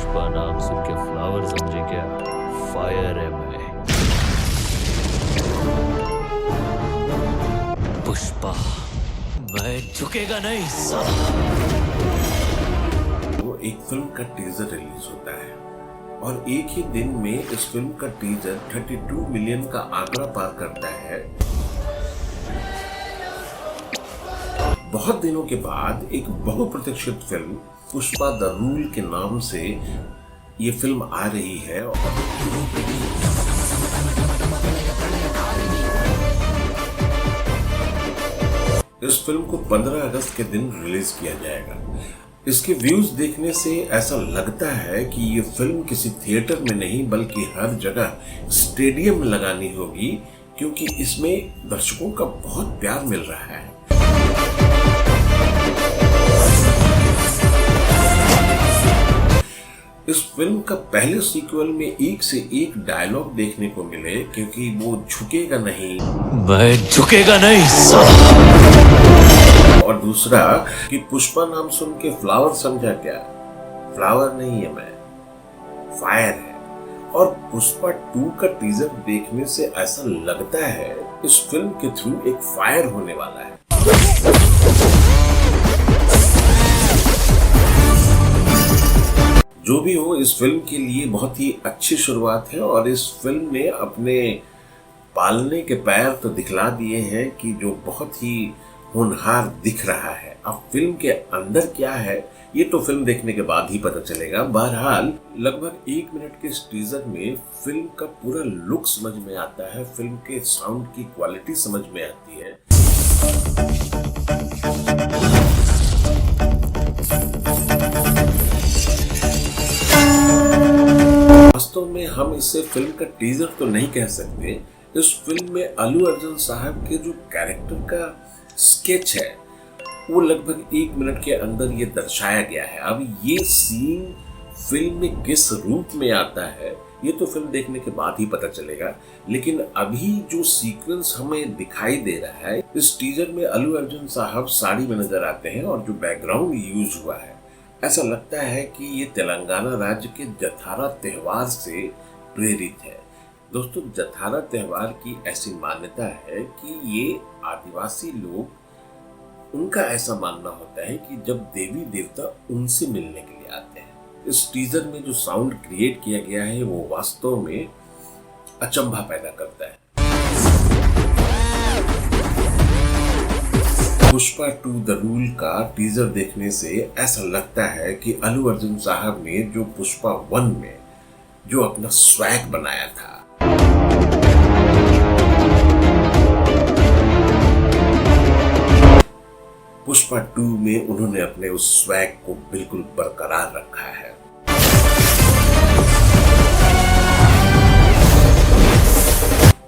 पुष्पा नाम सुन के फ्लावर समझे क्या? फायर है मैं। पुष्पा, मैं झुकेगा नहीं साला। वो एक फिल्म का टीजर रिलीज होता है और एक ही दिन में इस फिल्म का टीजर 32 मिलियन का आंकड़ा पार करता है। बहुत दिनों के बाद एक बहुप्रतीक्षित फिल्म पुष्पा द रूल के नाम से ये फिल्म आ रही है। इस फिल्म को 15 अगस्त के दिन रिलीज किया जाएगा। इसके व्यूज देखने से ऐसा लगता है कि ये फिल्म किसी थिएटर में नहीं बल्कि हर जगह स्टेडियम लगानी होगी, क्योंकि इसमें दर्शकों का बहुत प्यार मिल रहा है। इस फिल्म का पहले सीक्वल में एक से एक डायलॉग देखने को मिले, क्योंकि वो झुकेगा नहीं, मैं झुकेगा नहीं साला। और दूसरा कि पुष्पा नाम सुन के फ्लावर समझा क्या? फ्लावर नहीं है मैं, फायर है। और पुष्पा 2 का टीजर देखने से ऐसा लगता है इस फिल्म के थ्रू एक फायर होने वाला है। जो भी हो, इस फिल्म के लिए बहुत ही अच्छी शुरुआत है और इस फिल्म ने अपने पालने के पैर तो दिखला दिए हैं कि जो बहुत ही होनहार दिख रहा है। अब फिल्म के अंदर क्या है ये तो फिल्म देखने के बाद ही पता चलेगा। बहरहाल लगभग 1 मिनट के इस टीजर में फिल्म का पूरा लुक समझ में आता है, फिल्म के साउंड की क्वालिटी समझ में आती है। वास्तव में हम इसे फिल्म का टीजर तो नहीं कह सकते। इस फिल्म में अल्लू अर्जुन साहब के जो कैरेक्टर का स्केच है वो लगभग 1 मिनट के अंदर ये दर्शाया गया है। अब ये सीन फिल्म में किस रूप में आता है ये तो फिल्म देखने के बाद ही पता चलेगा, लेकिन अभी जो सीक्वेंस हमें दिखाई दे रहा है, इस टीजर में अल्लू अर्जुन साहब साड़ी में नजर आते हैं और जो बैकग्राउंड यूज हुआ है ऐसा लगता है कि ये तेलंगाना राज्य के जथारा त्योहार से प्रेरित है। दोस्तों, जथारा त्योहार की ऐसी मान्यता है कि ये आदिवासी लोग, उनका ऐसा मानना होता है कि जब देवी देवता उनसे मिलने के लिए आते हैं। इस टीजर में जो साउंड क्रिएट किया गया है वो वास्तव में अचंभा पैदा करता है। पुष्पा 2 द रूल का टीजर देखने से ऐसा लगता है कि अल्लू अर्जुन साहब ने जो पुष्पा 1 में जो अपना स्वैग बनाया था, पुष्पा 2 में उन्होंने अपने उस स्वैग को बिल्कुल बरकरार रखा है।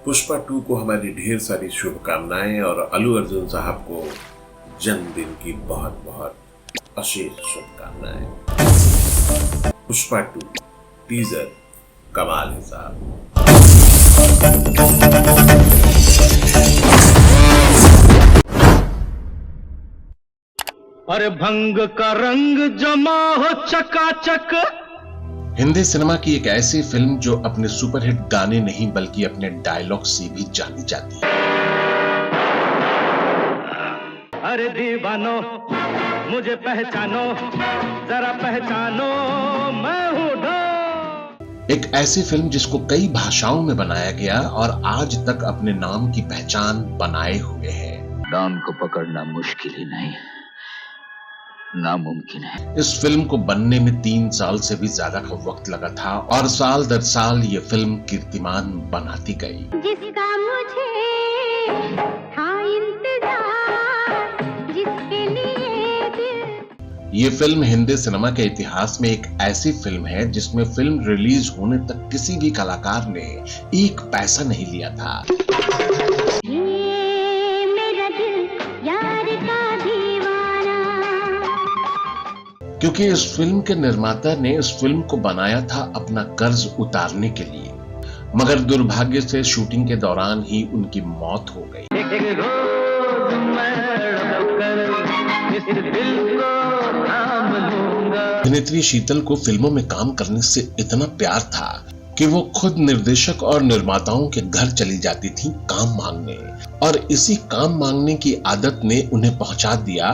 पुष्पा 2 को हमारी ढेर सारी शुभकामनाएं और अल्लू अर्जुन साहब को जन्मदिन की बहुत बहुत अशेष शुभकामनाएं। पुष्पा 2 टीजर कमाल है साहब। अरे भंग का रंग जमा हो चकाचक। हिंदी सिनेमा की एक ऐसी फिल्म जो अपने सुपरहिट गाने नहीं बल्कि अपने डायलॉग से भी जानी जाती है। अरे दीवानो मुझे पहचानो, जरा पहचानो मैं हूँ डॉन। एक ऐसी फिल्म जिसको कई भाषाओं में बनाया गया और आज तक अपने नाम की पहचान बनाए हुए है। डॉन को पकड़ना मुश्किल ही नहीं, नामुमकिन है। इस फिल्म को बनने में 3 साल से भी ज्यादा का वक्त लगा था और साल दर साल ये फिल्म कीर्तिमान बनाती गई। जिसका मुझे था इंतजार, जिसके लिए दिल। ये फिल्म हिंदी सिनेमा के इतिहास में एक ऐसी फिल्म है जिसमें फिल्म रिलीज होने तक किसी भी कलाकार ने 1 पैसा नहीं लिया था। क्योंकि इस फिल्म के निर्माता ने इस फिल्म को बनाया था अपना कर्ज उतारने के लिए, मगर दुर्भाग्य से शूटिंग के दौरान ही उनकी मौत हो गई। एक रोज मैं इस दिल को थाम लूंगा। अभिनेत्री शीतल को फिल्मों में काम करने से इतना प्यार था कि वो खुद निर्देशक और निर्माताओं के घर चली जाती थी काम मांगने, और इसी काम मांगने की आदत ने उन्हें पहुंचा दिया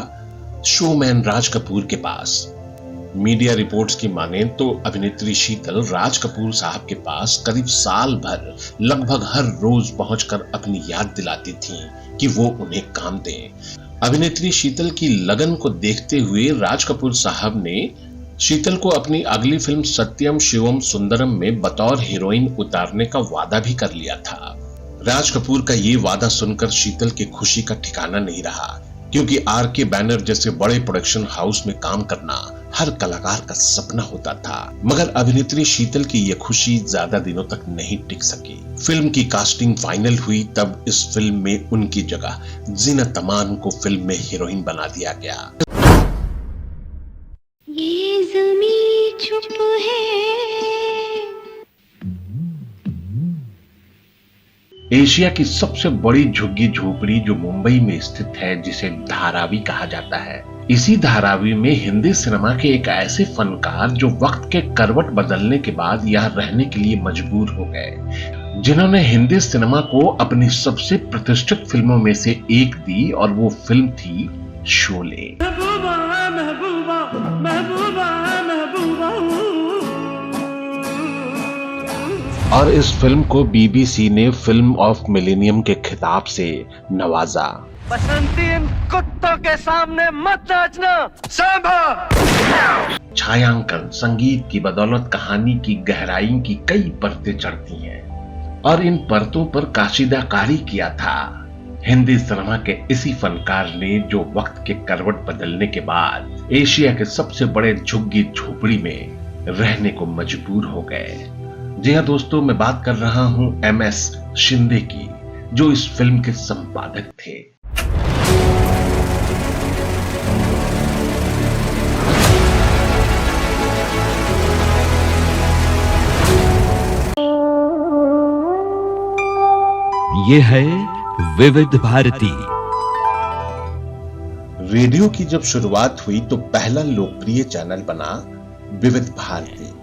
शोमैन राज कपूर के पास। मीडिया रिपोर्ट्स की माने तो अभिनेत्री शीतल राज कपूर साहब के पास करीब साल भर लगभग हर रोज पहुंचकर अपनी याद दिलाती थीं कि वो उन्हें काम दें। अभिनेत्री शीतल की लगन को देखते हुए राज कपूर साहब ने शीतल को अपनी अगली फिल्म सत्यम शिवम सुंदरम में बतौर हीरोइन उतारने का वादा भी कर लिया था। राज कपूर का ये वादा सुनकर शीतल की खुशी का ठिकाना नहीं रहा, क्योंकि आर.के. बैनर जैसे बड़े प्रोडक्शन हाउस में काम करना हर कलाकार का सपना होता था। मगर अभिनेत्री शीतल की यह खुशी ज्यादा दिनों तक नहीं टिक सकी। फिल्म की कास्टिंग फाइनल हुई तब इस फिल्म में उनकी जगह जीनत अमान को फिल्म में हीरोइन बना दिया गया। ये ज़मीं चुप है। एशिया की सबसे बड़ी झुग्गी झोपड़ी जो मुंबई में स्थित है, जिसे धारावी कहा जाता है। इसी धारावी में हिंदी सिनेमा के एक ऐसे फनकार जो वक्त के करवट बदलने के बाद यहाँ रहने के लिए मजबूर हो गए, जिन्होंने हिंदी सिनेमा को अपनी सबसे प्रतिष्ठित फिल्मों में से एक दी, और वो फिल्म थी शोले। और इस फिल्म को बीबीसी ने फिल्म ऑफ मिलेनियम के खिताब से नवाजा। बसंती इन कुत्तों के सामने मत नाचना, सांभा। छायांकन संगीत की बदौलत कहानी की गहराई की कई परतें चढ़ती हैं, और इन परतों पर काशिदाकारी किया था हिंदी सिनेमा के इसी फनकार ने, जो वक्त के करवट बदलने के बाद एशिया के सबसे बड़े झुग्गी झोपड़ी में रहने को मजबूर हो गए। जी हाँ दोस्तों, मैं बात कर रहा हूं MS शिंदे की, जो इस फिल्म के संपादक थे। ये है विविध भारती। रेडियो की जब शुरुआत हुई तो पहला लोकप्रिय चैनल बना विविध भारती।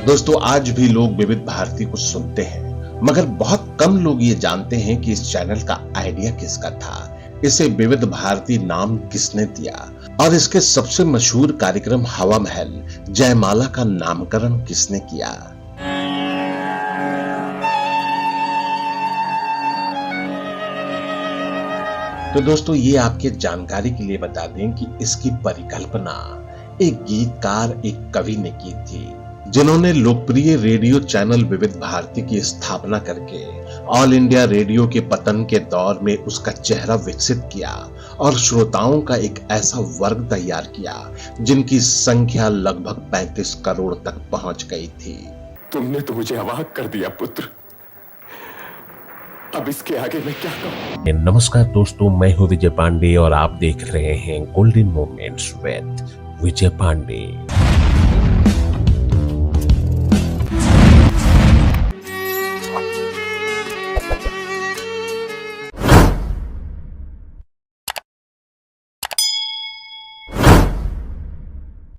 दोस्तों, आज भी लोग विविध भारती को सुनते हैं, मगर बहुत कम लोग ये जानते हैं कि इस चैनल का आइडिया किसका था, इसे विविध भारती नाम किसने दिया, और इसके सबसे मशहूर कार्यक्रम हवा महल जयमाला का नामकरण किसने किया। तो दोस्तों, ये आपके जानकारी के लिए बता दें कि इसकी परिकल्पना एक गीतकार, एक कवि ने की थी, जिन्होंने लोकप्रिय रेडियो चैनल विविध भारती की स्थापना करके ऑल इंडिया रेडियो के पतन के दौर में उसका चेहरा विकसित किया और श्रोताओं का एक ऐसा वर्ग तैयार किया जिनकी संख्या लगभग 35 करोड़ तक पहुंच गई थी। तुमने तो मुझे अवाक कर दिया पुत्र, अब इसके आगे मैं क्या कहूं? नमस्कार दोस्तों, मैं हूं विजय पांडे और आप देख रहे हैं golden moments with Vijay Pandey.